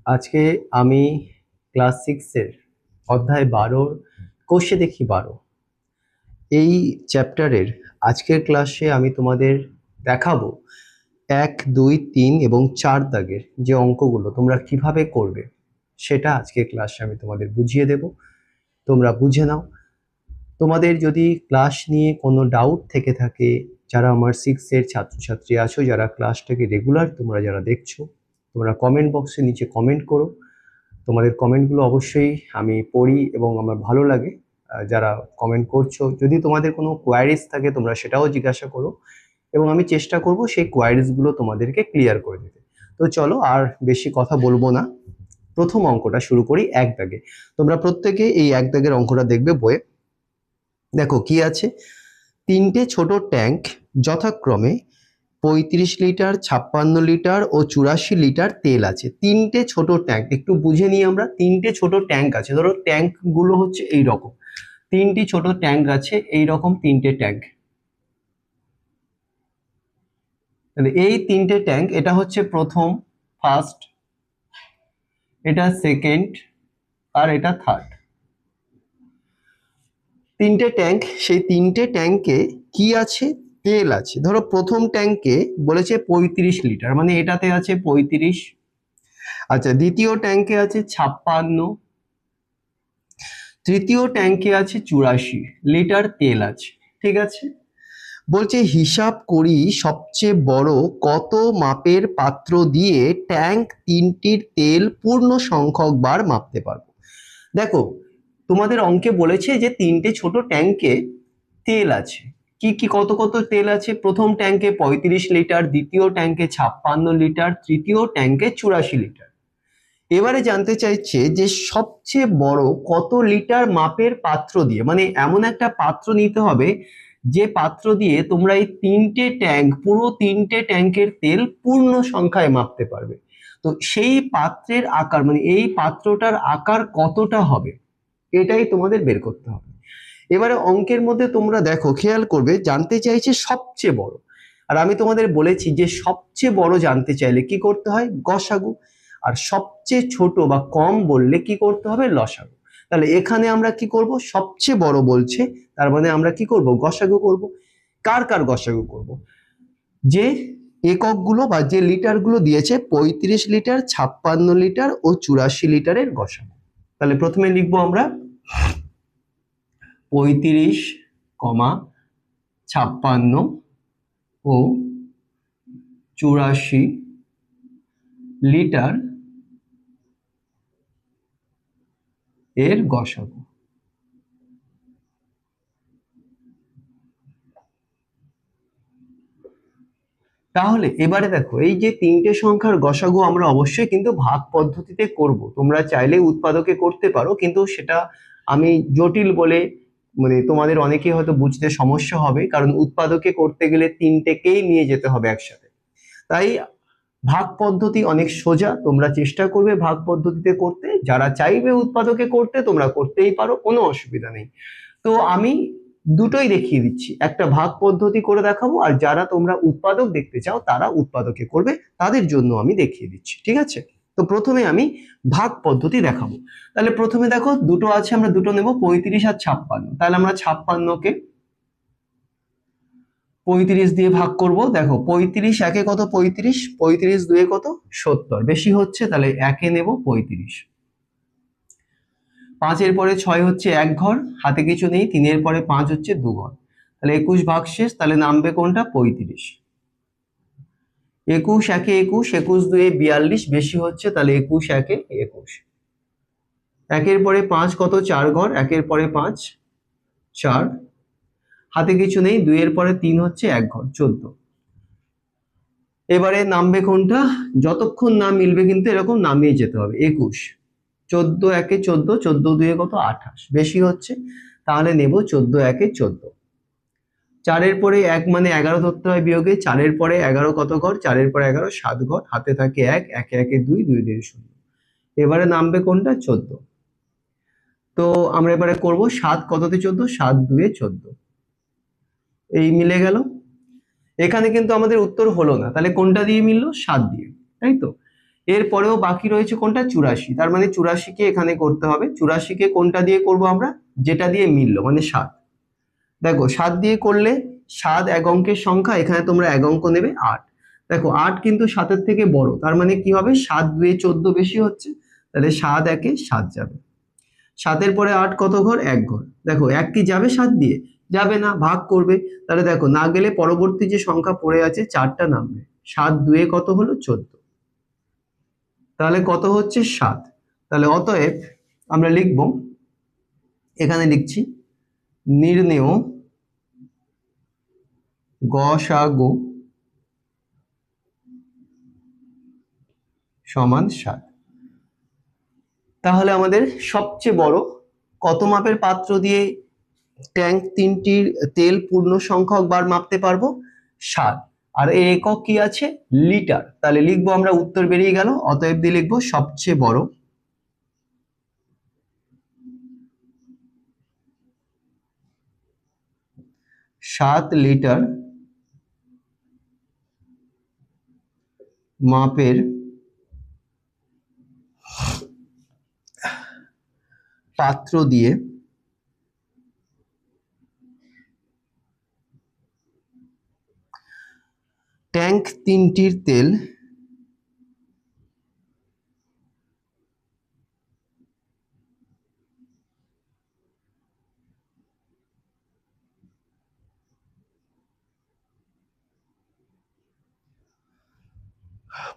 আজকে আমি ক্লাস 6-এর অধ্যায় 12-র কোষে দেখি 12 এই চ্যাপ্টারের আজকের ক্লাসে আমি তোমাদের দেখাবো 1, 2, 3 এবং 4 দাগের যে অঙ্কগুলো তোমরা কিভাবে করবে সেটা আজকের ক্লাসে আমি তোমাদের বুঝিয়ে দেব। তোমরা বুঝে নাও। তোমাদের যদি ক্লাস নিয়ে কোনো ডাউট থেকে থাকে, যারা আমার 6-এর ছাত্রছাত্রী আছো, যারা ক্লাসটাকে রেগুলার তোমরা যারা দেখছো, তোমরা কমেন্ট বক্সে নিচে কমেন্ট করো। তোমাদের কমেন্টগুলো অবশ্যই আমি পড়ি এবং আমার ভালো লাগে যারা কমেন্ট করছো। যদি তোমাদের কোনো কোয়ারিজ থাকে তোমরা সেটাও জিজ্ঞাসা করো এবং আমি চেষ্টা করব সেই কোয়ারিজগুলো তোমাদেরকে ক্লিয়ার করে দিতে। তো চলো আর বেশি কথা বলবো না, প্রথম অঙ্কটা শুরু করি 1 দাগে। তোমরা প্রত্যেকে এই 1 দাগের অঙ্কটা দেখবে বইয়ে। দেখো কি আছে, 3টে ছোট ট্যাঙ্ক যথাক্রমে 35 লিটার, 56 লিটার ও 84 লিটার তেল আছে। 3টে ছোট ট্যাঙ্ক, একটু বুঝে নিই আমরা। 3টে ছোট ট্যাঙ্ক আছে, ধরো ট্যাঙ্ক গুলো হচ্ছে এই রকম, 3টি ছোট ট্যাঙ্ক আছে এই রকম 3টে ট্যাঙ্ক। তাহলে এই 3টে ট্যাঙ্ক, এটা হচ্ছে প্রথম, ফার্স্ট, এটা সেকেন্ড আর এটা থার্ড। 3টে ট্যাঙ্ক, সেই 3টে ট্যাঙ্কে কি আছে? তেল আছে। ধরো প্রথম ট্যাঙ্কে বলেছে 35 লিটার, মানে এটাতে আছে 35। আচ্ছা, দ্বিতীয় ট্যাঙ্কে আছে 56, তৃতীয় ট্যাঙ্কে আছে 84 লিটার তেল আছে। ঠিক আছে, বলছে হিসাব করি সবচেয়ে বড় কত মাপের পাত্র দিয়ে ট্যাঙ্ক 3টির তেল পূর্ণ সংখ্যক বার মাপতে পারবো। দেখো তোমাদের অঙ্কে বলেছে যে 3টে ছোট ট্যাঙ্কে তেল আছে। কি কি কত কত তেল আছে? প্রথম ট্যাঙ্কে 35 লিটার, দ্বিতীয় ট্যাঙ্কে 56 লিটার, তৃতীয় ট্যাঙ্কে 84 লিটার। এবারে জানতে চাইছে যে সবচেয়ে বড় কত লিটার মাপের পাত্র দিয়ে, মানে এমন একটা পাত্র নিতে হবে যে পাত্র দিয়ে তোমরা এই 3টে ট্যাঙ্ক, পুরো 3টে ট্যাঙ্কের তেল পূর্ণ সংখ্যায় মাপতে পারবে। তো সেই পাত্রের আকার, মানে এই পাত্রটার আকার কতটা হবে, এটাই তোমাদের বের করতে হবে। এবারে অঙ্কের মধ্যে তোমরা দেখো, খেয়াল করবে, জানতে চাইছে সবচেয়ে বড়। আর আমি তোমাদের বলেছি যে সবচেয়ে বড় জানতে চাইলে কি করতে হয়? গসাগু। আর সবচেয়ে ছোট বা কম বললে কি করতে হবে? লসাগু। তাহলে এখানে আমরা কি করব? সবচেয়ে বড় বলছে, তার মানে আমরা কি করব? গসাগু করব। কার কার গসাগু করব? যে এককগুলো বা যে লিটারগুলো দিয়েছে 35 লিটার, 56 লিটার ও 84 লিটারের গসাগু। তাহলে প্রথমে লিখবো আমরা 35, 56 ও 84 লিটার এর গসাগু। তাহলে এবারে দেখো, এই যে 3টে সংখ্যার গসাগু আমরা অবশ্যই কিন্তু ভাগ পদ্ধতিতে করব। তোমরা চাইলে উৎপাদকে করতে পারো, কিন্তু সেটা আমি জটিল বলে, মানে তোমাদের অনেকেই হয়তো বুঝতে সমস্যা হবে, কারণ উৎপাদকে করতে গেলে 3টেকেই নিয়ে যেতে হবে একসাথে। তাই ভাগ পদ্ধতি অনেক সোজা, তোমরা চেষ্টা করবে ভাগ পদ্ধতিতে করতে। যারা চাইবে উৎপাদকে করতে, তোমরা করতেই পারো, কোনো অসুবিধা নেই। তো আমি দুটোই দেখিয়ে দিচ্ছি, একটা ভাগ পদ্ধতি করে দেখাবো, আর যারা তোমরা উৎপাদক দেখতে চাও তারা উৎপাদকে করবে, তাদের জন্য আমি দেখিয়ে দিচ্ছি। ঠিক আছে, তো প্রথমে আমি ভাগ পদ্ধতি দেখাবো। তাহলে প্রথমে দেখো দুটো আছে, আমরা দুটো নেব, 35 আর 56। তাহলে আমরা 56কে 35 দিয়ে ভাগ করব। দেখো 35 একে কত? 35, 35 দুয়ে কত? 70, বেশি হচ্ছে, তাহলে একে নেব 35। 5-এর পরে 6 হচ্ছে 1 ঘর, হাতে কিছু নেই। 3-এর পরে 5 হচ্ছে 2 ঘর, তাহলে 21 ভাগ শেষ, তাহলে নামবে কোনটা? 35। 21 একে 21, 21 দুয়ে 42, বেশি হচ্ছে, তাহলে 21 একে 21। একের পরে 5 কত? 4 ঘর, একের পরে 5 4, হাতে কিছু নেই। 2-এর পরে 3 হচ্ছে 1 ঘর, 14। এবারে নামবে কোনটা? যতক্ষণ না মিলবে কিন্তু এরকম নামিয়ে যেতে হবে। 21, 14 একে 14, 14 দুয়ে কত? 28, বেশি হচ্ছে, তাহলে নেব 14 একে 14। 4-এর পরে 1 মানে 11 ধরতে হয় বিয়োগে। 4-এর পরে 11 কত ঘর? 4-এর পরে 11 7 ঘর, হাতে থাকে 1, একে একে 2, 2 দুয়ে 0। এবারে নামবে কোনটা? 14। তো আমরা এবারে করব 7 কততে 14? 7 দুয়ে 14, এই মিলে গেল। এখানে কিন্তু আমাদের উত্তর হলো না, তাহলে কোনটা দিয়ে মিললো? 7 দিয়ে, তাই তো। এরপরেও বাকি রয়েছে কোনটা 84, তার মানে 84কে এখানে করতে হবে। 84কে কোনটা দিয়ে করব আমরা, যেটা দিয়ে মিললো মানে 7। দেখো 7 দিয়ে করলে 7 এক অঙ্কের সংখ্যা, এখানে তোমরা এক অঙ্ক নেবে 8। দেখো 8 কিন্তু 7-এর থেকে বড়, তার মানে কি হবে 7 2 14 বেশি হচ্ছে, তাহলে 7 1 7 যাবে। 7-এর পরে 8 কত ঘর, এক ঘর। দেখো 1 কি যাবে 7 দিয়ে, যাবে না, ভাগ করবে। তাহলে দেখো না গেলে পরবর্তী যে সংখ্যা পড়ে আছে 4টা নামবে। 7 2 কত হলো 14, তাহলে কত হচ্ছে 7। তাহলে অতএব আমরা লিখব, এখানে লিখছি নির্ণেয় গসাগু সমান 7। তাহলে আমাদের সবচেয়ে বড় কত মাপের পাত্র দিয়ে ট্যাঙ্ক 3টির তেল পূর্ণ সংখ্যক বার মাপতে পারবো, 7। আর এর একক কি আছে, লিটার। তাহলে লিখবো আমরা, উত্তর বেরিয়ে গেল, অতএব দিয়ে লিখবো সবচেয়ে বড় 7 লিটার মাপের পাত্র দিয়ে ট্যাঙ্ক 3টির তেল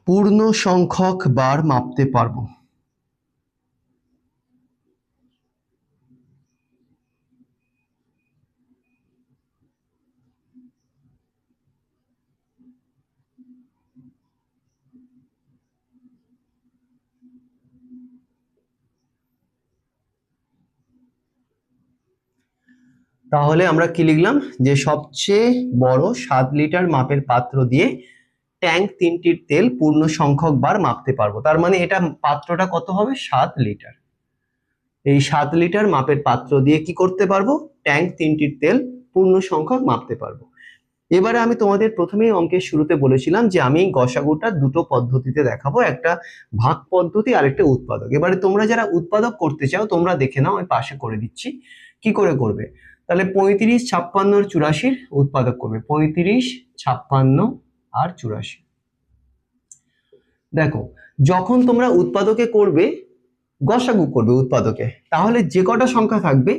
পূর্ণ সংখ্যক বার মাপতে পারবো। তাহলে আমরা কি লিখলাম, যে সবচেয়ে বড় 7 লিটার মাপের পাত্র দিয়ে ট্যাঙ্ক 3টির তেল পূর্ণ সংখ্যক বার মাপতে পারবো। তার মানে এটা পাত্রটা কত হবে, 7 লিটার। এই 7 লিটার মাপের পাত্র দিয়ে কি করতে পারবো, ট্যাঙ্ক 3টির তেল পূর্ণ সংখ্যক মাপতে পারবো। এবারে আমি তোমাদের প্রথমেই অঙ্কের শুরুতে বলেছিলাম যে আমি গসাগুটা দুটো পদ্ধতিতে দেখাবো, একটা ভাগ পদ্ধতি আর একটা উৎপাদক। এবারে তোমরা যারা উৎপাদক করতে চাও তোমরা দেখে নাও, আমি পাশে করে দিচ্ছি কি করে করবে। তাহলে 35 56 আর 84 উৎপাদক করবে, 35 56 আর 84। দেখো যখন তোমরা উৎপাদকে করবে, গসাগু করবে উৎপাদকে, তাহলে যে কটা সংখ্যা থাকবে,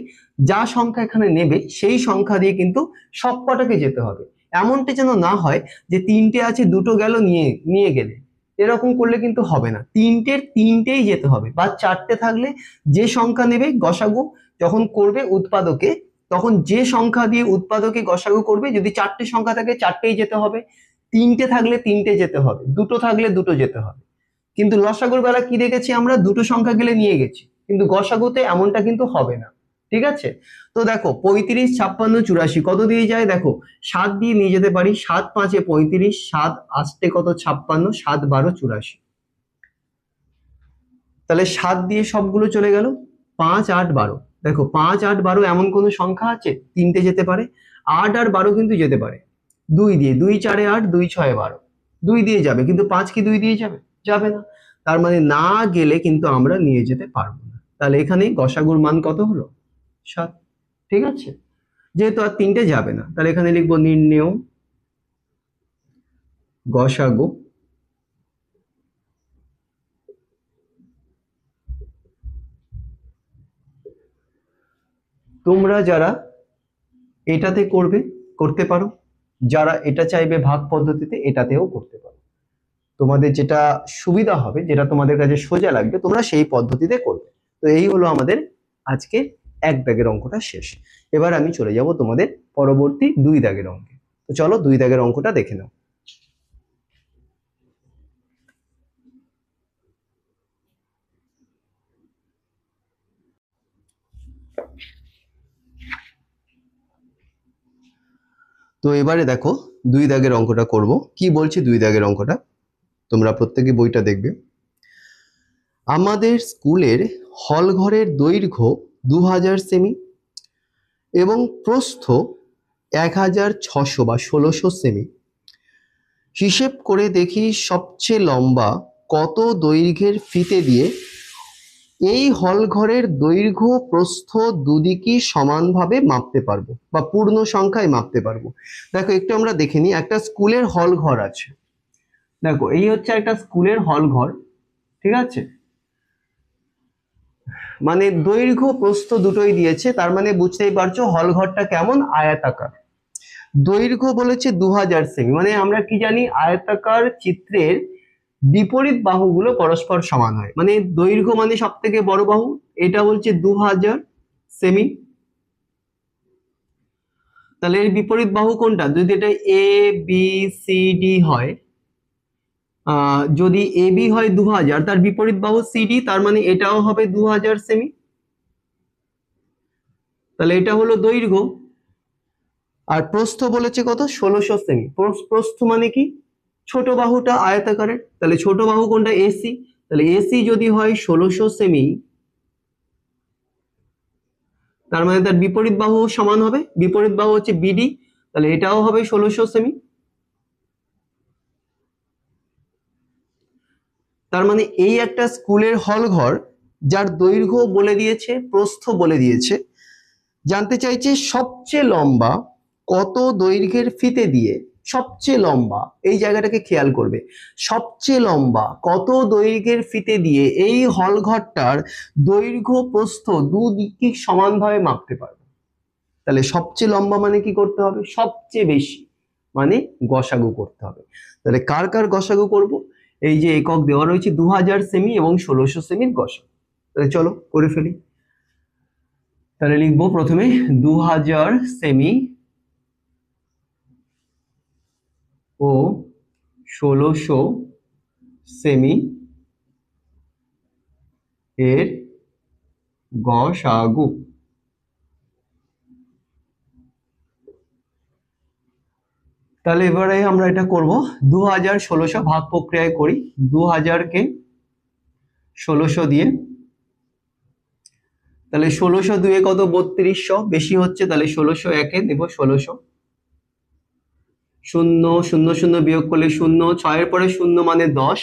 যা সংখ্যা এখানে নেবে সেই সংখ্যা দিয়ে কিন্তু সব কটাকে যেতে হবে। এমনটা যেন না হয় যে 3টে আছে, দুটো গেল নিয়ে নিয়ে গেলে, এরকম করলে কিন্তু হবে না। 3টের 3টেই যেতে হবে, বা 4টে থাকলে যে সংখ্যা নেবে গসাগু যখন করবে উৎপাদকে, তখন যে সংখ্যা দিয়ে উৎপাদকে গসাগু করবে, যদি 4টে সংখ্যা থাকে 4টেই যেতে হবে, 3টে থাকলে 3টে যেতে হবে, দুটো থাকলে দুটো যেতে হবে। কিন্তু লসাগুর বেলা কি দেখেছি আমরা, দুটো সংখ্যা গেলে নিয়ে গেছি, কিন্তু গসাগুতে এমনটা কিন্তু হবে না। ঠিক আছে, তো দেখো 35 56 84 কত দিয়ে যায়, দেখো 7 দিয়ে নিয়ে যেতে পারি, 7 5 35, 7 8 কত 56, 7 12 84। তাহলে 7 দিয়ে সবগুলো চলে গেল, 5 8 12। দেখো 5 8 12 এমন কোন সংখ্যা আছে, 3টে যেতে পারে। 8 আর 12 কিন্তু যেতে পারে 2 দিয়ে, 2 4 8, 2 6 12, 2 দিয়ে যাবে, কিন্তু 5 কি 2 দিয়ে যাবে, যাবে না। তার মানে না গেলে কিন্তু আমরা নিয়ে যেতে পারবো না। তাহলে এখানে গসাগুর মান কত হলো, 7। ঠিক আছে, যেহেতু আর 3টে যাবে না, তাহলে এখানে লিখবো নির্ণেয় গসাগু তোমরা যারা এটাতে করবে করতে পারো, যারা এটা চাইবে ভাগ পদ্ধতিতে এটাতেও করতে পারো। তোমাদের যেটা সুবিধা হবে, যেটা তোমাদের কাছে সোজা লাগবে, তোমরা সেই পদ্ধতিতে করবে। তো এই হলো আমাদের আজকে 1 দাগের অঙ্কটা শেষ। এবার আমি চলে যাব তোমাদের পরবর্তী 2 দাগের অঙ্কে। তো চলো 2 দাগের অঙ্কটা দেখে নাও। তো এবারে দেখো 2 দাগের অঙ্কটা করব। কি বলছি 2 দাগের অঙ্কটা, তোমরা প্রত্যেকে বইটা দেখবে। আমাদের স্কুলের হল ঘরের দৈর্ঘ্য 2000 সেমি এবং প্রস্থ 1600 বা 1600 সেমি। হিসেব করে দেখি সবচেয়ে লম্বা কত দৈর্ঘ্যের ফিতে দিয়ে এই হল ঘরের দৈর্ঘ্য প্রস্থ দুদিকই সমানভাবে মাপতে পারবো বা পূর্ণ সংখ্যায় মাপতে পারবো। দেখো একটু আমরা দেখে নিই, একটা স্কুলের হল ঘর আছে। দেখো এই হচ্ছে একটা স্কুলের হল ঘর, ঠিক আছে, মানে দৈর্ঘ্য প্রস্থ দুটোই দিয়েছে, তার মানে বুঝতেই পারছো হল ঘরটা কেমন, আয়তাকার। দৈর্ঘ্য বলেছে 2000 সেমি, মানে আমরা কি জানি আয়তাকার চিত্রের বিপরীত বাহুগুলো পরস্পর সমান হয়, মানে দৈর্ঘ্য মানে সব থেকে বড় বাহু, এটা বলছে 2000 সেমি। তাহলে এর বিপরীত বাহু কোনটা, যদি এটা এ বি সি ডি হয়, যদি এ বি হয় 2000, তার বিপরীত বাহু সিডি, তার মানে এটাও হবে 2000 সেমি। তাহলে এটা হলো দৈর্ঘ্য। আর প্রস্থ বলেছে কত, 1600 সেমি। প্রস্থ মানে কি, ছোট বাহুটা আয়তাকারের, তাহলে ছোট বাহু কোনটা, এসি। তাহলে এসি যদি হয় 1600 সেমি, তার মানে তার বিপরীত বাহু সমান হবে, বিপরীত বাহু হচ্ছে বিডি, তাহলে এটাও হবে 1600 সেমি। তার মানে এই একটা স্কুলের হল ঘর যার দৈর্ঘ্য বলে দিয়েছে, প্রস্থ বলে দিয়েছে, জানতে চাইছে সবচেয়ে লম্বা কত দৈর্ঘ্যের ফিতে দিয়ে, সবচেয়ে লম্বা, এই জায়গাটাকে খেয়াল করবে, সবচেয়ে লম্বা কত দৈর্ঘ্যের ফিতে দিয়ে এই হল ঘরটার দৈর্ঘ্য প্রস্থ দুদিকই সমানভাবে মাপতে পারবে। তাহলে সবচেয়ে লম্বা মানে কি করতে হবে, সবচেয়ে বেশি, মানে গসাগু করতে হবে। তাহলে কার কার গসাগু করব, এই যে একক দেওয়া রয়েছে 2000 সেমি এবং 1600 সেমির গসাগু। তাহলে চলো করে ফেলি। তাহলে লিখবো প্রথমে 2000 সেমি ও 1600 সেমি এর গসাগু। তাহলে এবারে আমরা এটা করব 2000 1600 ভাগ প্রক্রিয়ায় করি, 2000 কে 1600 দিয়ে, তাহলে 1600 দুয়ে কত, 3200, বেশি হচ্ছে, তাহলে 1600 একে নেব 1600, শূন্য শূন্য শূন্য বিয়োগ করলে শূন্য, 6 এর পরে শূন্য মানে 10,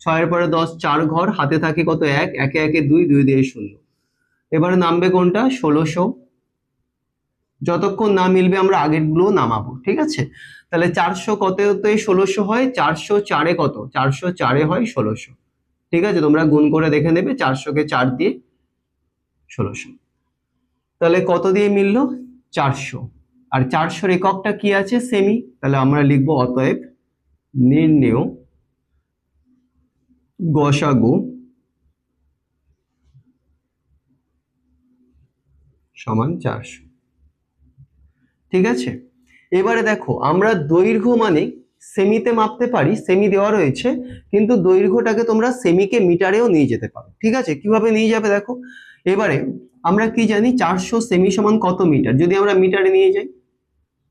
6 এর পরে 10 চার ঘর, হাতে থাকে কত, এক, একে একে 2, 2 দিয়ে শূন্য। এবারে নামবে কোনটা, 1600, যতক্ষণ না মিলবে আমরা আগের গুলো নামাবো, ঠিক আছে। তাহলে 400 কততে 1600 হয়, 404 কত, 404 হয় 1600, ঠিক আছে, তোমরা গুণ করে দেখে নেবে, 400 কে 4 দিয়ে 1600। তাহলে কত দিয়ে মিললো, 400, আর 400 এককটা কি আছে, সেমি, তাহলে আমরা লিখবো অতএব নির্ণেয় গসাগু সমান 400, ঠিক আছে। এবারে দেখো আমরা দৈর্ঘ্য মানে সেমিতে মাপতে পারি, সেমি দেওয়া রয়েছে, কিন্তু দৈর্ঘ্যটাকে তোমরা সেমিকে মিটারেও নিয়ে যেতে পারো, ঠিক আছে। কিভাবে নিয়ে যাবে দেখো, এবারে আমরা কি জানি 400 সেমি সমান কত মিটার, যদি আমরা মিটারে নিয়ে যাই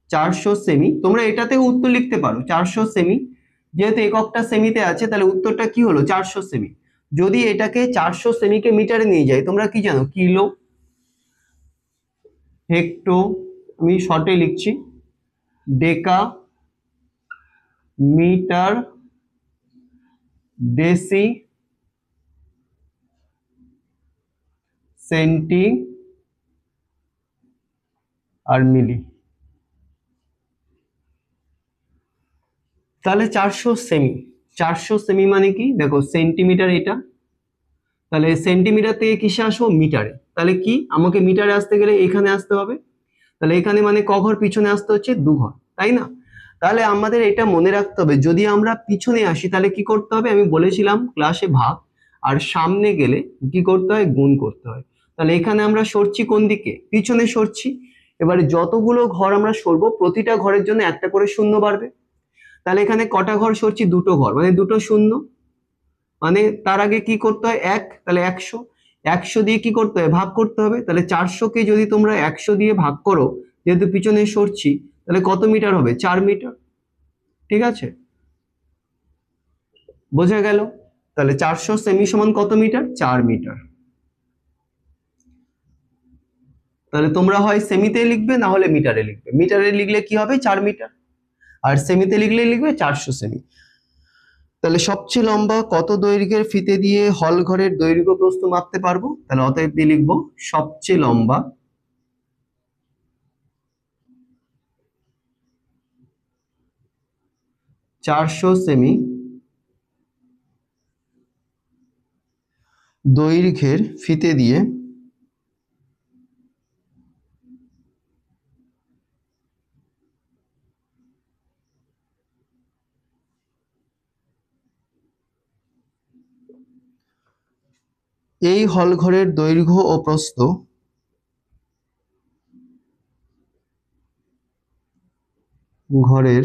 400 সেমি, তোমরা এটাতেও উত্তর লিখতে পারো 400 সেমি, যেহেতু এককটা সেমিতে আছে তাহলে উত্তরটা কি হলো 400 সেমি। যদি এটাকে 400 সেমিকে মিটারে নিয়ে যাই, তোমরা কি জানো, কিলো, হেক্টো, আমি শর্টে লিখছি, ডেকা, মিটার, ডেসি, সেন্টি আর মিলি। তাহলে 400 সেমি, 400 সেমি মানে কি, দেখো সেন্টিমিটার এটা, তাহলে সেন্টিমিটার থেকে কিসে আসবো, মিটারে, তাহলে কি আমাকে মিটারে আসতে গেলে এখানে আসতে হবে, তাহলে এখানে মানে ক ঘর পিছনে আসতে হচ্ছে, 2 ঘর, তাই না। তাহলে আমাদের এটা মনে রাখতে হবে, যদি আমরা পিছনে আসি তাহলে কি করতে হবে, আমি বলেছিলাম ক্লাসে ভাগ, আর সামনে গেলে কি করতে হয়, গুণ করতে হয়। তাহলে এখানে আমরা সরছি কোন দিকে, পিছনে সরছি, এবারে যতগুলো ঘর আমরা সরবো প্রতিটা ঘরের জন্য একটা করে শূন্য বাড়বে, তাহলে এখানে কটা ঘর সরছি, দুটো ঘর, মানে দুটো শূন্য, মানে তার আগে কি করতে হয়, এক, তাহলে 100, 100 দিয়ে কি করতে হয়, ভাগ করতে হবে, তাহলে 400 কে যদি তোমরা 100 দিয়ে ভাগ করো, যেহেতু পিছনে সরছি, তাহলে কত মিটার হবে, 4 মিটার, ঠিক আছে, বোঝা গেল। তাহলে 400 সেমি সমান কত মিটার, 4 মিটার। তাহলে তোমরা হয় সেমিতে লিখবে না হলে মিটারে লিখবে, মিটারে লিখলে কি হবে 4 মিটার, আর সেমিতে লিখলে লিখবে 400 সেমি। তাহলে সবচেয়ে লম্বা কত দৈর্ঘ্যের ফিতে দিয়ে হল ঘরের দৈর্ঘ্য প্রস্থ মাপতে পারবো? তাহলে অতএব দিয়ে লিখবো সবচেয়ে লম্বা 400 সেমি দৈর্ঘ্যের ফিতে দিয়ে এই হল ঘরের দৈর্ঘ্য ও প্রস্থ ঘরের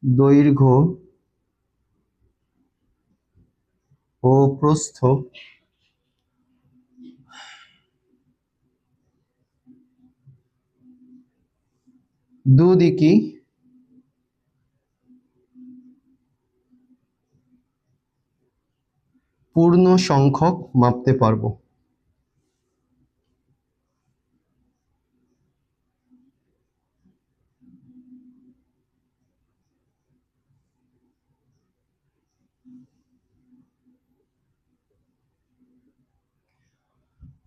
দৈর্ঘ্য ও প্রস্থ দুদিকই পূর্ণ সংখ্যক মাপতে পারবো।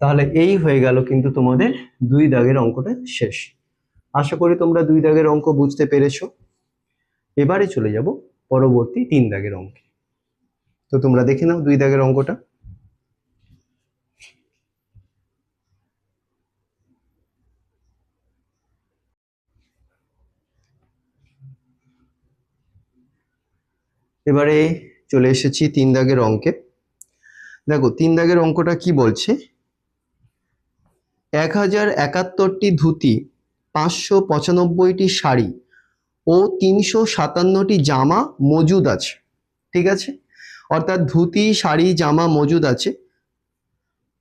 তাহলে এই হয়ে গেল কিন্তু তোমাদের 2 দাগের অঙ্কটা শেষ। আশা করি তোমরা 2 দাগের অঙ্ক বুঝতে পেরেছো। এবারে চলে যাব পরবর্তী 3 দাগের অঙ্কে। তো তোমরা দেখে নাও 2 দাগের অঙ্কটা। এবারে চলে এসেছি 3 দাগের অঙ্কে। দেখো 3 দাগের অঙ্কটা কি বলছে, 1071টি ধুতি, 595টি শাড়ি ও 357টি জামা মজুদ আছে। ঠিক আছে, অর্থাৎ ধুতি, শাড়ি, জামা মজুদ আছে।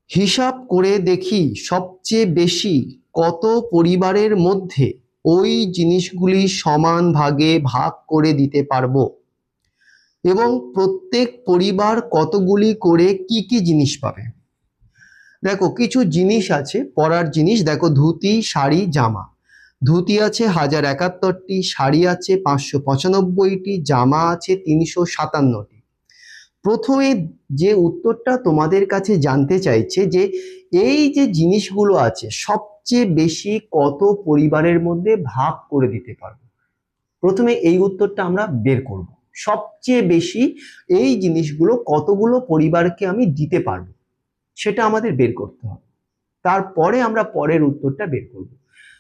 হিসাব করে দেখি সবচেয়ে বেশি কত পরিবারের মধ্যে ওই জিনিসগুলি সমান ভাগে ভাগ করে দিতে পারবো এবং প্রত্যেক পরিবার কতগুলি করে কি কি জিনিস পাবে। দেখো কিছু জিনিস আছে, পরার জিনিস। দেখো ধুতি, শাড়ি, জামা। ধুতি আছে 1071টি, শাড়ি আছে 595টি, জামা আছে 357টি। প্রথমে যে উত্তরটা তোমাদের কাছে জানতে চাইছে যে এই যে জিনিসগুলো আছে সবচেয়ে বেশি কত পরিবারের মধ্যে ভাগ করে দিতে পারবো। প্রথমে এই উত্তরটা আমরা বের করব। সবচেয়ে বেশি এই জিনিসগুলো কতগুলো পরিবারকে আমি দিতে পারবো সেটা আমাদের বের করতে হবে। তারপরে আমরা পরের উত্তরটা বের করব।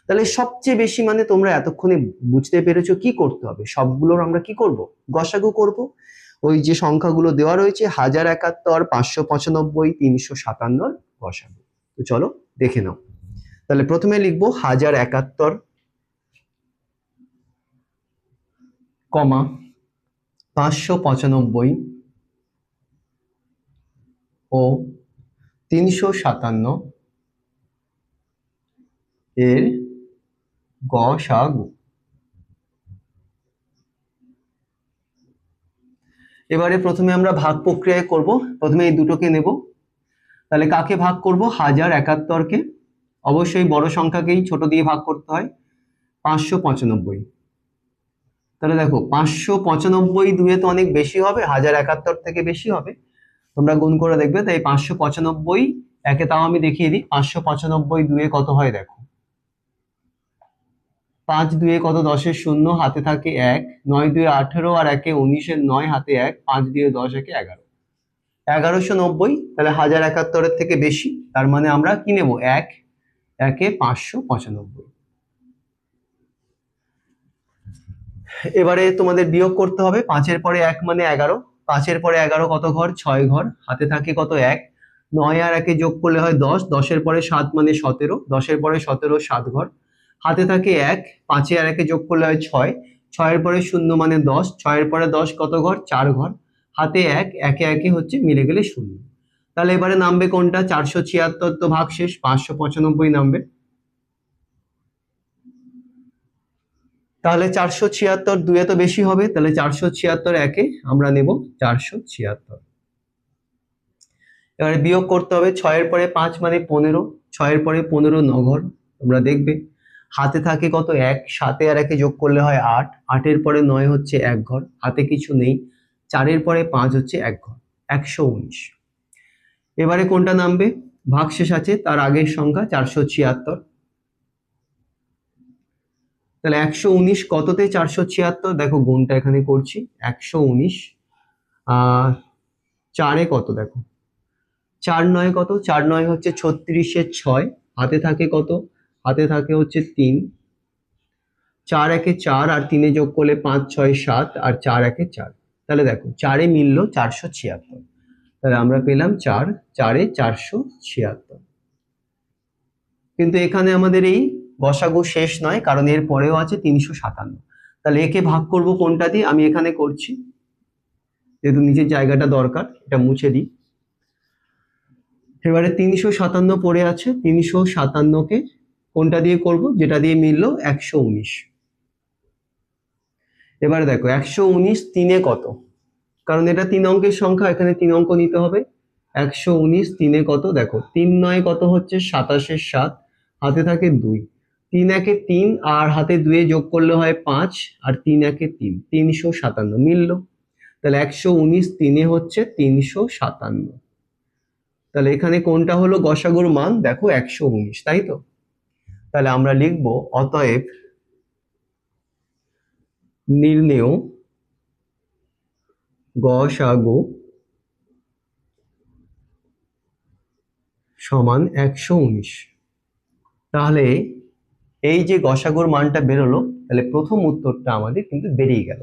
তাহলে সবচেয়ে বেশি মানে তোমরা এতক্ষণে বুঝতে পেরেছো কি করতে হবে। সবগুলোর আমরা কি করব, গসাগু করব। ওই যে সংখ্যাগুলো দেওয়া রয়েছে 1071, 595, 357 গসাগু। তো চলো দেখে নাও। তাহলে প্রথমে লিখবো 1071, কমা 595 ও 357 এর গসাগু। এবারে প্রথমে আমরা ভাগ প্রক্রিয়ায় করব। প্রথমে এই দুটোকে নেব। তাহলে কাকে ভাগ করব, 1071কে। অবশ্যই বড় সংখ্যাকেই ছোট দিয়ে ভাগ করতে হয়। 595। তাহলে দেখো 595 দুয়ে তো অনেক বেশি হবে, 1071 থেকে বেশি হবে। তোমরা গুণ করে দেখবে। তাই 595 একে, তাও আমি দেখিয়ে দিই। 595 দুয়ে কত হয় দেখো, 5 দুয়ে কত, 10-এর 0, হাতে থাকে 1, 9 দুয়ে 18 আর 1-এ 19-এর 9, হাতে 1, 5 দিয়ে 10, 1-এ 11, 1190। তাহলে 1071 থেকে বেশি, তার মানে আমরা কি নেব, 1, 1-এ 595। এবারে তোমাদের বিয়োগ করতে হবে। 5-এর পরে 1 মানে 11, 5-এর পরে 11 কত ঘর, 6 ঘর, হাতে থাকে কত, 1, 9 আর 1-এ যোগ করলে হয় 10, 10-এর পরে 7 মানে 17, 10-এর পরে 17, 7 ঘর, হাতে থাকে 1, 5-এ আর 1-এ যোগ করলে হয় 6, 6-এর পরে 0 মানে 10, 6-এর পরে 10 কত ঘর, 4 ঘর, হাতে 1, 1-এ 1-এ হচ্ছে মিলে গেলে 0। তাহলে এবারে নামবে কোনটা, 476, তো ভাগ শেষ, 595 নামবে। তাহলে 476 দুয়ে তো বেশি হবে, তাহলে 476 একে আমরা নেব 476। এবারে বিয়োগ করতে হবে। 6-এর পরে 5 মানে 15, 6-এর পরে 15 9 ঘর। তোমরা দেখবে হাতে থাকে কত 1, 7 আর 1 যোগ করলে হয় 8, 8-এর পরে 9 হচ্ছে 1 ঘর, হাতে কিছু নেই, 4-এর পরে 5 হচ্ছে 1 ঘর, 119। এবারে কোনটা নামবে? ভাগশেষ আছে, তার আগের সংখ্যা 476। তাহলে 119 কততে 476? দেখো গুণটা এখানে করছি, 119 আহ 4-এ কত দেখো, 4-9 কত, 4-9 হচ্ছে 36-এর 6, হাতে থাকে কত, হাতে থাকে হচ্ছে 3, 4-1-এ 4 আর 3-এ যোগ করলে 5, 6, 7 আর 4-1-এ 4। তাহলে দেখো 4-এ মিললো 476, তাহলে আমরা পেলাম 4, 4-এ 476। কিন্তু এখানে আমাদের এই গসাগু শেষ নয়, কারণ এর পরেও আছে 357। তাহলে একে ভাগ করব কোনটা দিয়ে? আমি এখানে করছি, যেহেতু নিচের জায়গাটা দরকার, এটা মুছে দিই। এবারে 357 পড়ে আছে, 357কে কোনটা দিয়ে করব? যেটা দিয়ে মিললো 119। এবারে দেখো 119 3-এ কত, কারণ এটা 3 অঙ্কের সংখ্যা, এখানে 3 অঙ্ক নিতে হবে। 119 3-এ কত দেখো, 3-9 কত হচ্ছে 27-এর 7, হাতে থাকে 2, 3-1-এ 3 আর হাতে 2-এ যোগ করলে হয় 5 আর 3-1-এ 3, 357 মিললো। তাহলে 119 3-এ হচ্ছে 357। তাহলে এখানে কোনটা হলো গসাগুর মান? দেখো 119, তাই তো? তাহলে আমরা লিখবো অতএব নির্ণেয় গসাগু সমান 119। তাহলে এই যে গসাগুর মানটা বেরোলো, তাহলে প্রথম উত্তরটা আমাদের কিন্তু বেরিয়ে গেল।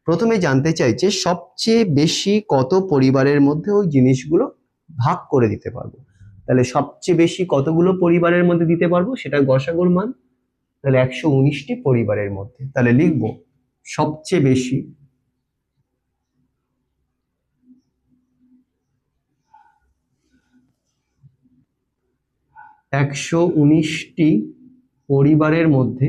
প্রথমে জানতে চাইছে সবচেয়ে বেশি কত পরিবারের মধ্যে ওই জিনিসগুলো ভাগ করে দিতে পারবো। তাহলে সবচেয়ে বেশি কতগুলো পরিবারের মধ্যে দিতে পারবো সেটা গসাগুর মান। তাহলে 119টি পরিবারের মধ্যে। তাহলে লিখবো সবচেয়ে বেশি একশো 19টি পরিবারের মধ্যে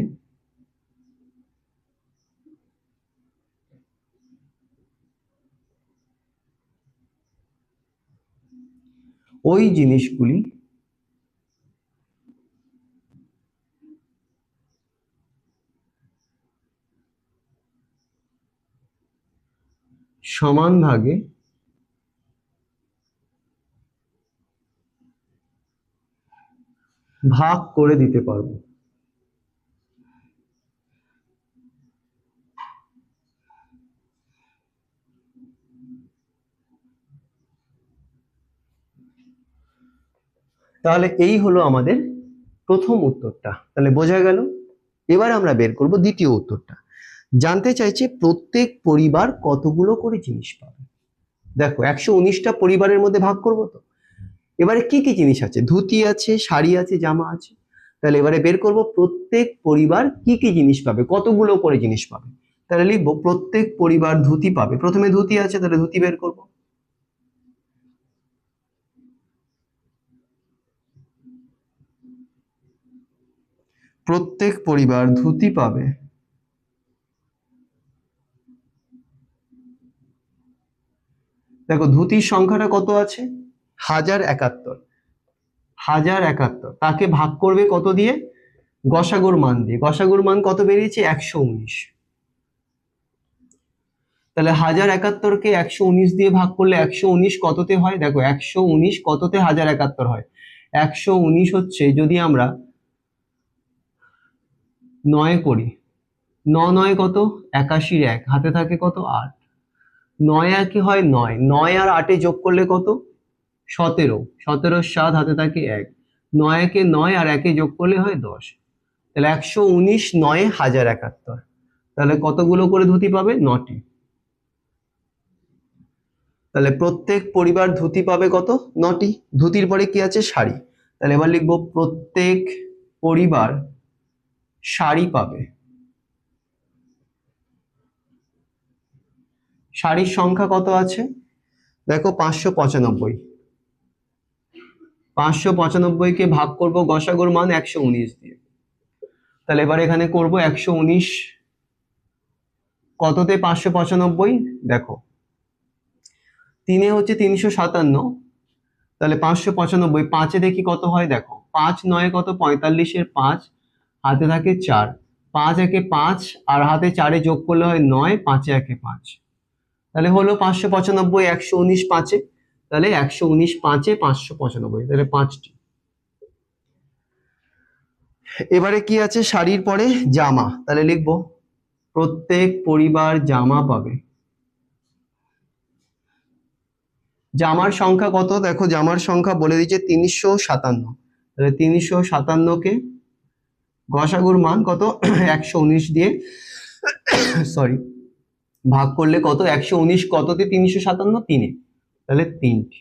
ওই জিনিসগুলি সমান ভাগে ভাগ করে দিতে পারবো। তাহলে এই হলো আমাদের প্রথম উত্তরটা, তাহলে বোঝা গেল। এবার আমরা বের করব দ্বিতীয় উত্তরটা। জানতে চাইছে প্রত্যেক পরিবার কতগুলো করে জিনিস পাবে। দেখো 119টা পরিবারের মধ্যে ভাগ করব তো, এবারে কি কি জিনিস আছে? ধুতি আছে, শাড়ি আছে, জামা আছে। তাহলে এবারে বের করব প্রত্যেক পরিবার কি কি জিনিস পাবে, কতগুলো করে জিনিস পাবে। তাহলে লিখবো প্রত্যেক পরিবার ধুতি পাবে। প্রথমে ধুতি আছে, তাহলে ধুতি বের করব। প্রত্যেক পরিবার ধুতি পাবে। দেখো ধুতির সংখ্যাটা কত আছে? 1071। 1071 তাকে ভাগ করবে কত দিয়ে? গসাগুর মান দিয়ে। গসাগুর মান কত বেরিয়েছে? 119। তাহলে 1071কে 119 দিয়ে ভাগ করলে 119 কততে হয়? দেখো 119 কততে 1071 হয়? 119 হচ্ছে, যদি আমরা 9 করি, 9 9 কত? 81-র 1, হাতে থাকে কত? 8, 9 1 হয় 9, 9 আর 8-এ যোগ করলে কত? 17, 17-র 7, হাতে থাকে 1, 9 1-এ 9 আর 1-এ যোগ করলে হয় 10। তাহলে 119 9 1071, তাহলে কতগুলো করে ধুতি পাবে? 9টি। তাহলে প্রত্যেক পরিবার ধুতি পাবে কত? 9টি। ধুতির পরে কি আছে? শাড়ি। তাহলে এবার লিখবো প্রত্যেক পরিবার শাড়ি পাবে। শাড়ির সংখ্যা কত আছে? দেখো 595। 595কে ভাগ করব গসাগুর মান 119 দিয়ে। তাহলে এবার এখানে করব 119 কততে 595? দেখো 3-এ হচ্ছে 357, তাহলে 595, 5-এ দেখি কত হয়। দেখো 5 9 কত? 45-এর 5, হাতে থাকে 4, 5 একে 5 আর হাতে 4 যোগ করলে হয় 9, 5 একে 5, তাহলে হলো 595, 119 5-এ, তাহলে 119 5-এ 595, তাহলে 5টি। এবারে কি আছে শাড়ির পরে জামা, তাহলে লিখবো প্রত্যেক পরিবার জামা পাবে। জামার সংখ্যা কত, দেখো জামার সংখ্যা বলে দিচ্ছে 357, তাহলে 357কে গসাগুর মান কত 119 দিয়ে সরি ভাগ করলে কত, 119 কততে 357, 3-এ, তাহলে 3টি।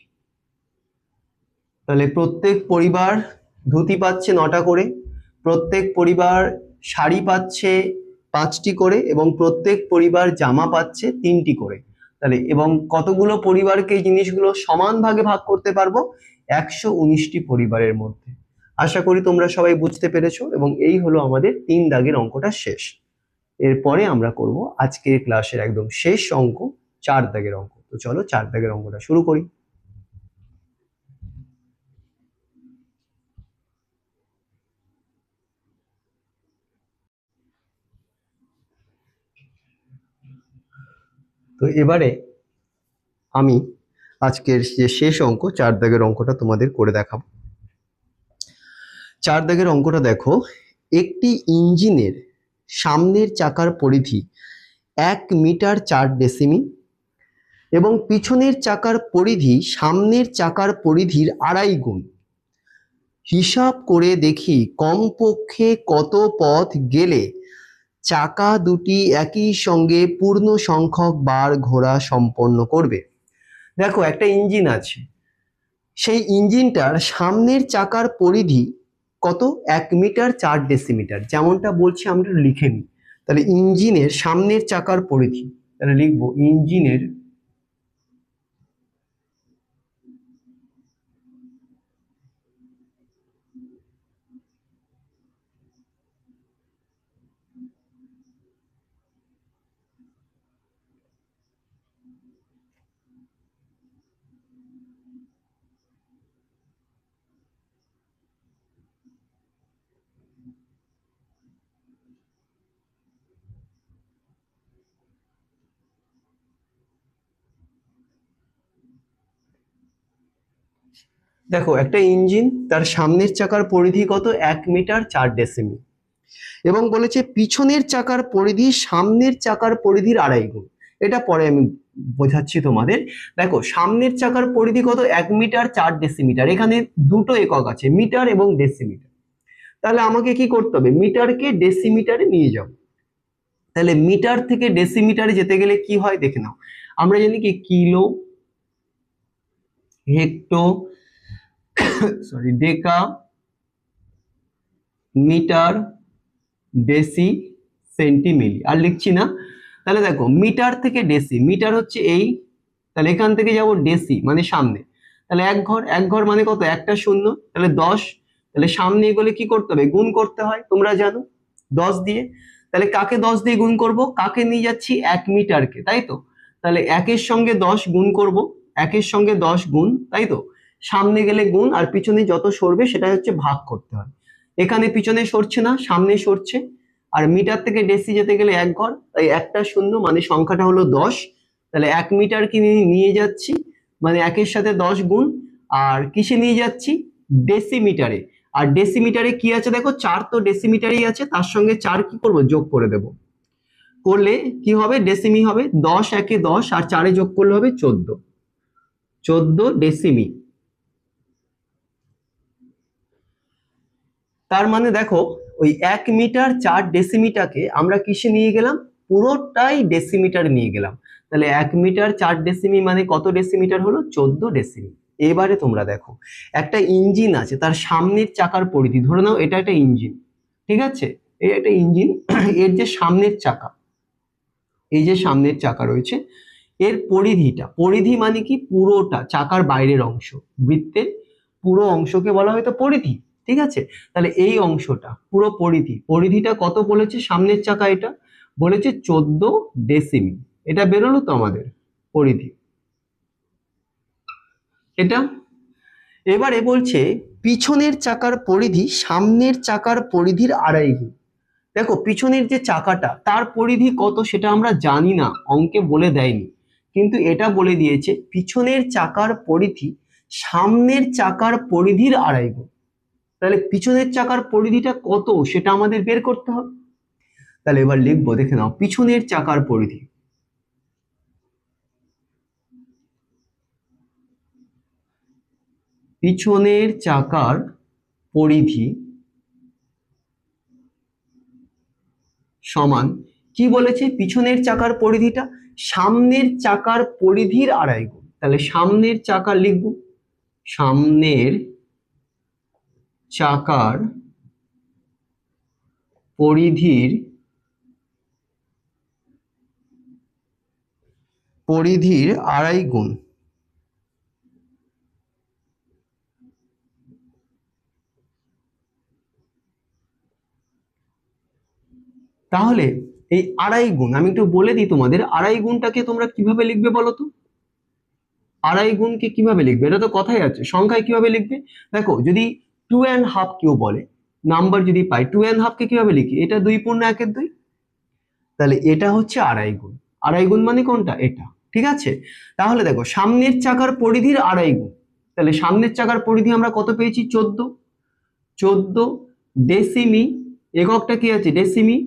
তাহলে প্রত্যেক পরিবার ধুতি পাচ্ছে 9টা করে, প্রত্যেক পরিবার শাড়ি পাচ্ছে 5টি করে, এবং প্রত্যেক পরিবার জামা পাচ্ছে 3টি করে। তাহলে এবং কতগুলো পরিবারকে এই জিনিসগুলো সমান ভাগে ভাগ করতে পারবো, 119টি পরিবারের মধ্যে। আশা করি তোমরা সবাই বুঝতে পেরেছো, এবং এই হলো আমাদের 3 দাগের অঙ্কটা শেষ। এরপরে আমরা করব আজকের ক্লাসের একদম শেষ অঙ্ক, 4 দাগের অঙ্ক। তো চলো 4 দাগের অঙ্কটা শুরু করি। তো এবারে আমি আজকের যে শেষ অঙ্ক 4 দাগের অঙ্কটা তোমাদের করে দেখাবো। 4 দাগের অঙ্কটা দেখো, একটি ইঞ্জিনের সামনের চাকার পরিধি 1 মিটার 4 ডেসিমি এবং পিছনের চাকার পরিধি সামনের চাকার পরিধির 2.5 গুণ। হিসাব করে দেখি কমপক্ষে কত পথ গেলে চাকা দুটি একই সঙ্গে পূর্ণ সংখ্যক বার ঘোরা সম্পন্ন করবে। দেখো একটা ইঞ্জিন আছে, সেই ইঞ্জিনটার সামনের চাকার পরিধি কত, 1 মিটার 4 ডেসিমিটার, যেমনটা বলছি আমরা লিখে নিই। তাহলে ইঞ্জিনের সামনের চাকার পরিধি, তাহলে লিখবো ইঞ্জিনের দেখো একটা ইঞ্জিন, তার সামনের চাকার পরিধি কত, 1 মিটার 4 ডেসিমি, এবং বলেছে পিছনের চাকার পরিধি সামনের চাকার পরিধির 2.5 গুণ। এটা পরে আমি বোঝাচ্ছি তোমাদের। দেখো সামনের চাকার পরিধি কত, 1 মিটার 4 ডেসিমিটার, এখানে দুটো একক আছে, মিটার এবং ডেসিমিটার। তাহলে আমাকে কি করতে হবে, মিটারকে ডেসিমিটারে নিয়ে যাব। তাহলে মিটার থেকে ডেসিমিটারে যেতে গেলে কি হয় দেখে নাও, আমরা জানি কি কিলো, হেক্টো ডেকা, মিটার, ডেসি, সেন্টিমিলি, আর লিখছি না। তাহলে দেখো মিটার থেকে ডেসি, মিটার হচ্ছে এই, তাহলে এখান থেকে যাব ডেসি মানে সামনে, তাহলে এক ঘর মানে কত, একটা শূন্য, তাহলে 10, তাহলে সামনে এগুলো কি করতে হবে, গুণ করতে হয়, তোমরা জানো 10 দিয়ে। তাহলে কাকে 10 দিয়ে গুণ করব, কাকে নিয়ে যাচ্ছি, 1 মিটারকে, তাই তো। তাহলে 1-এর সঙ্গে 10 গুণ করব, 1-এর সঙ্গে 10 গুণ, তাই তো। সামনে গেলে গুণ, আর পিছনে যত সরবে সেটা হচ্ছে ভাগ করতে হয়। এখানে পিছনে সরছে না, সামনে সরছে, আর মিটার থেকে ডেসি যেতে গেলে 1 ঘর, তাই একটা শূন্য মানে সংখ্যাটা হলো 10। তাহলে 1 মিটার কি নিয়ে যাচ্ছি, মানে 1-এর সাথে 10 গুণ, আর কিসে নিয়ে যাচ্ছি, ডেসিমিটারে। আর ডেসিমিটারে কি আছে দেখো, 4 তো ডেসিমিটারেই আছে, তার সঙ্গে 4 কি করব, যোগ করে দেব, করলে কি হবে, ডেসিমি হবে। 10 একে 10 আর 4-এ যোগ করলে হবে 14 ডেসিমি। তার মানে দেখো ওই 1 মিটার 4 ডেসিমিটারকে আমরা কিসে নিয়ে গেলাম, পুরোটাই ডেসিমিটার নিয়ে গেলাম। তাহলে 1 মিটার 4 ডেসিমি মানে কত ডেসিমিটার হলো, 14 ডেসিমি। এবারে তোমরা দেখো একটা ইঞ্জিন আছে, তার সামনের চাকার পরিধি, ধরে নাও এটা একটা ইঞ্জিন, ঠিক আছে, এই একটা ইঞ্জিন, এর যে সামনের চাকা, এই যে সামনের চাকা রয়েছে, এর পরিধিটা, পরিধি মানে কি, পুরোটা চাকার বাইরের অংশ, বৃত্তের পুরো অংশকে বলা হয়তো পরিধি, ঠিক আছে। তাহলে এই অংশটা পুরো পরিধি, পরিধিটা কত বলেছে সামনের চাকা, এটা বলেছে 14 ডেসিমি। এটা বেরোলো তো আমাদের পরিধি, এটা। এবারে বলছে পিছনের চাকার পরিধি সামনের চাকার পরিধির আড়াই গুণ। দেখো পিছনের যে চাকাটা তার পরিধি কত সেটা আমরা জানি না, অঙ্কে বলে দেয়নি, কিন্তু এটা বলে দিয়েছে পিছনের চাকার পরিধি সামনের চাকার পরিধির আড়াই গুণ। তাহলে পিছনের চাকার পরিধিটা কত সেটা আমাদের বের করতে হবে। তাহলে এবার লিখবো, দেখে নাও, পিছনের চাকার পরিধি, পিছনের চাকার পরিধি সমান কি বলেছে, পিছনের চাকার পরিধিটা সামনের চাকার পরিধির আড়াই গুণ। তাহলে সামনের চাকা লিখব, সামনের চাকার পরিধির আড়াই গুণ। তাহলে এই আড়াই গুণ আমি একটু বলে দিই তোমাদের, আড়াই গুণটাকে তোমরা কিভাবে লিখবে বলো তো? আড়াই গুণকে কিভাবে লিখবে, এটা তো কথাই আছে, সংখ্যায় কিভাবে লিখবে? দেখো যদি 2.5 কেউ বলে, নাম্বার যদি পাই 2.5 কে কিভাবে লিখি, এটা 2 পূর্ণ 1-এর 2, তাহলে এটা হচ্ছে আড়াই গুণ। আড়াই গুণ মানে কোনটা, এটা, ঠিক আছে। তাহলে দেখো সামনের চাকার পরিধির আড়াই গুণ, তাহলে সামনের চাকার পরিধি আমরা কত পেয়েছি, 14 ডেসিমি, এককটা কি আছে ডেসিমি,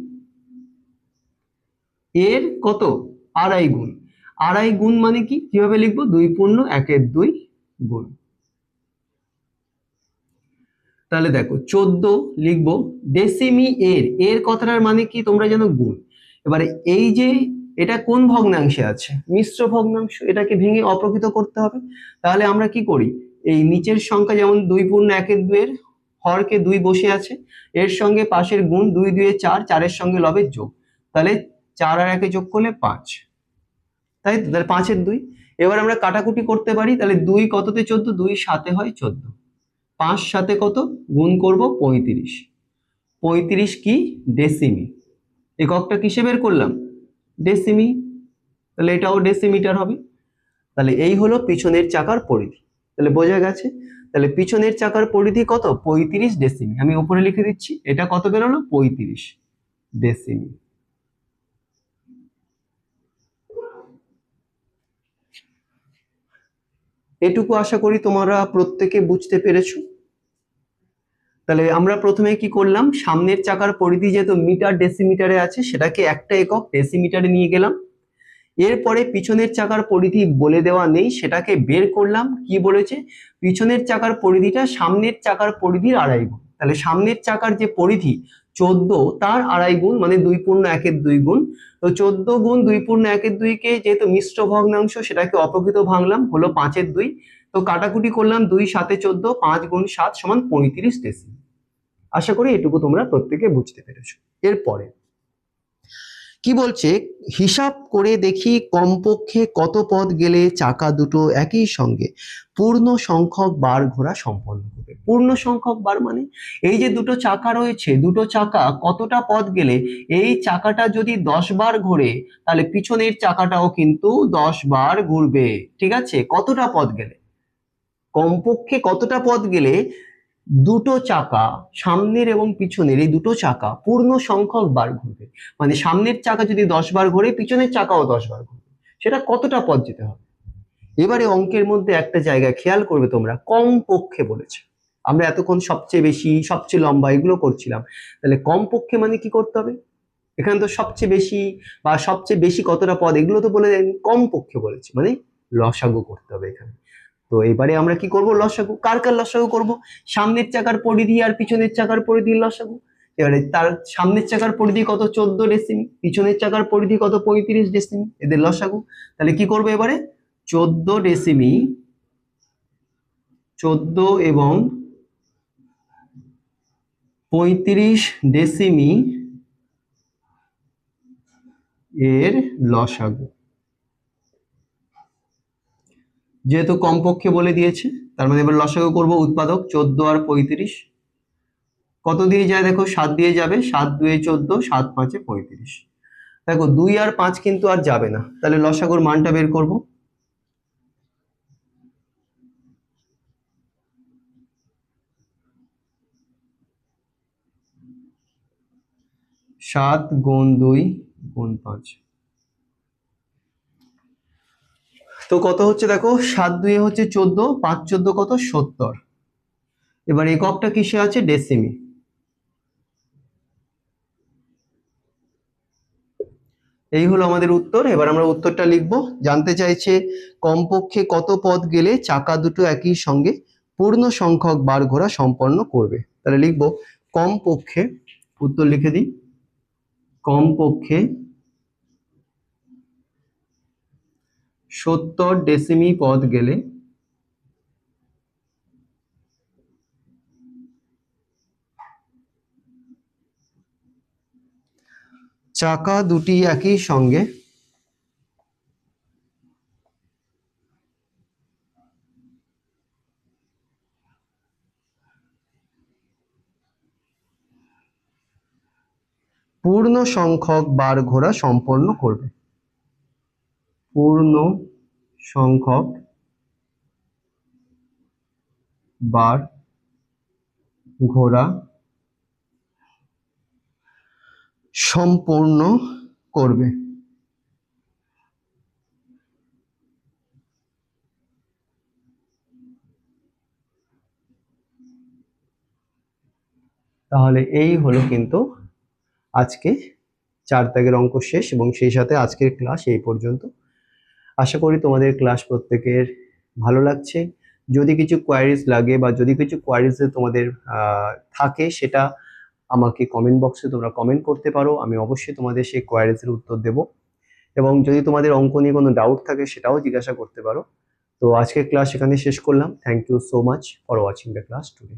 এর কত আড়াই গুণ। আড়াই গুণ মানে কি, কিভাবে লিখবো, 2 পূর্ণ 1-এর 2 গুণ। তাহলে দেখো 14 লিখবো ডেসিমি এর কথাটার মানে কি তোমরা জানো, গুণ। এবারে এই যে এটা কোন ভগ্নাংশে আছে, মিশ্র ভগ্নাংশ, এটাকে ভেঙে অপ্রকৃত করতে হবে। তাহলে আমরা কি করি, এই নিচের সংখ্যা যেমন 2 পূর্ণ 1-এর 2 এর হরকে 2 বসে আছে, এর সঙ্গে পাশের গুণ 2 2 4, 4-এর সঙ্গে লবের যোগ, তাহলে 4 আর 1-এ যোগ করলে 5, তাই তো, তাহলে 5-এর 2। এবার আমরা কাটাকুটি করতে পারি, তাহলে 2 কততে 14, 2 7-এ হয় 14, 5 7-এ কত গুণ করব 35, 35 কি ডেসিমি, এককটা কিসে বের করলাম, ডেসিমি, তাহলে এটাও ডেসিমিটার হবে। তাহলে এই হলো পিছনের চাকার পরিধি, তাহলে বোঝা গেছে। তাহলে পিছনের চাকার পরিধি কত, 35 ডেসিমি, আমি উপরে লিখে দিচ্ছি, এটা কত বেরোলো 35 ডেসিমি। এটুকু আশা করি তোমরা প্রত্যেকে বুঝতে পেরেছো। তাহলে আমরা প্রথমে কি করলাম, সামনের চাকার পরিধি যেহেতু মিটার ডেসিমিটারে আছে সেটাকে একটা একক ডেসিমিটারে নিয়ে গেলাম। এরপরে পিছনের চাকার পরিধি বলে দেওয়া নেই, সেটাকে বের করলাম, কি বলেছে, পিছনের চাকার পরিধিটা সামনের চাকার পরিধির আড়াই গুণ। তাহলে সামনের চাকার যে পরিধি 14 তার আড়াই গুণ মানে 2 পূর্ণ 1-এর 2 গুণ। তো 14 গুণ 2 পূর্ণ 1-এর 2 কে যেহেতু মিশ্র ভগ্নাংশ সেটাকে অপ্রকৃত ভাঙলাম, হলো 5-এর 2। তো কাটাকুটি করলাম, 2 7-এ 14, 5 গুণ 7 সমান 35 ডেসিমিল। আশা করি এটুকু তোমরা প্রত্যেকে বুঝতে পেরেছো। এরপরে কি বলছে, হিসাব করে দেখি কমপক্ষে কত পথ গেলে চাকা দুটো একই সঙ্গে পূর্ণ সংখ্যক বার ঘোরা সম্পন্ন হবে। পূর্ণ সংখ্যক বার মানে এই যে দুটো চাকা রয়েছে, দুটো চাকা কতটা পথ গেলে, এই চাকাটা যদি 10 বার ঘোরে তাহলে পিছনের চাকাটাও কিন্তু 10 বার ঘুরবে, ঠিক আছে। কতটা পথ গেলে, কমপক্ষে কতটা পথ গেলে দুটো চাকা, সামনের এবং পিছনের এই দুটো চাকা পূর্ণ সংখ্যক বার ঘুরবে, মানে সামনের চাকা যদি 10 বার ঘোরে পিছনের চাকাও 10 বার ঘুরবে, সেটা কতটা পথ যেতে হবে। এবারে অঙ্কের মধ্যে একটা জায়গায় খেয়াল করবে তোমরা, কম পক্ষে বলেছে, আমরা এতক্ষণ সবচেয়ে বেশি সবচেয়ে লম্বা এগুলো করছিলাম, তাহলে কম পক্ষে মানে কি করতে হবে, এখানে তো সবচেয়ে বেশি বা সবচেয়ে বেশি কতটা পদ এগুলো তো বলে দেয়নি, কম পক্ষে বলেছে মানে লসাগু করতে হবে এখানে। তো এবারে আমরা কি করব, লসাগু, কার কার লসাগু করব, সামনের চাকার পরিধি আর পিছনের চাকার পরিধির লসাগু। এবারে তার সামনের চাকার পরিধি কত 14 ডেসিমি, পিছনের চাকার পরিধি কত 35 ডেসিমি, এদের লসাগু। তাহলে কি করবো এবারে, 14 ডেসিমি, 14 এবং 35 ডেসিমি এর লসাগু। যেহেতু কমপক্ষে বলে দিয়েছে তার মানে এবার লসাগু করব, উৎপাদক 14 আর 35 কত দিয়ে যায় দেখো, 7 দিয়ে যাবে, 7 2 14, 7 5 35। দেখো 2 আর 5 কিন্তু আর যাবে না, তাহলে লসাগুর মানটা বের করব। 7 গুণ 2 গুণ 5। তো কত হচ্ছে দেখো, 7 2 হচ্ছে 14, 5 14 কত 70। এবার এককটা কিসে আছে, ডেসিমি। এই হলো আমাদের উত্তর। এবার আমরা উত্তরটা লিখবো। জানতে চাইছে কমপক্ষে কত পথ গেলে চাকা দুটো একই সঙ্গে পূর্ণ সংখ্যক বার ঘোরা সম্পন্ন করবে। তাহলে লিখবো কমপক্ষে, উত্তর লিখে দিই, কমপক্ষে 70 ডেসিমি পথ গেলে চাকা দুটি একই সঙ্গে পূর্ণ সংখ্যক বার ঘোরা সম্পন্ন করবে। পূর্ণ সংখ্যক বার ঘোরা সম্পূর্ণ করবে। তাহলে এই হলো কিন্তু আজকে 4 দাগের অঙ্ক শেষ, এবং সেই সাথে আজকের ক্লাস এই পর্যন্ত। আশা করি তোমাদের ক্লাস প্রত্যেকের ভালো লাগছে। যদি কিছু কোয়ারিজ লাগে বা যদি কিছু কোয়ারিজ তোমাদের থাকে, সেটা আমাকে কমেন্ট বক্সে তোমরা কমেন্ট করতে পারো। আমি অবশ্যই তোমাদের সেই কোয়ারিজের উত্তর দেব, এবং যদি তোমাদের অঙ্ক নিয়ে কোনো ডাউট থাকে সেটাও জিজ্ঞাসা করতে পারো। তো আজকের ক্লাস এখানে শেষ করলাম। Thank you so much for watching the class today.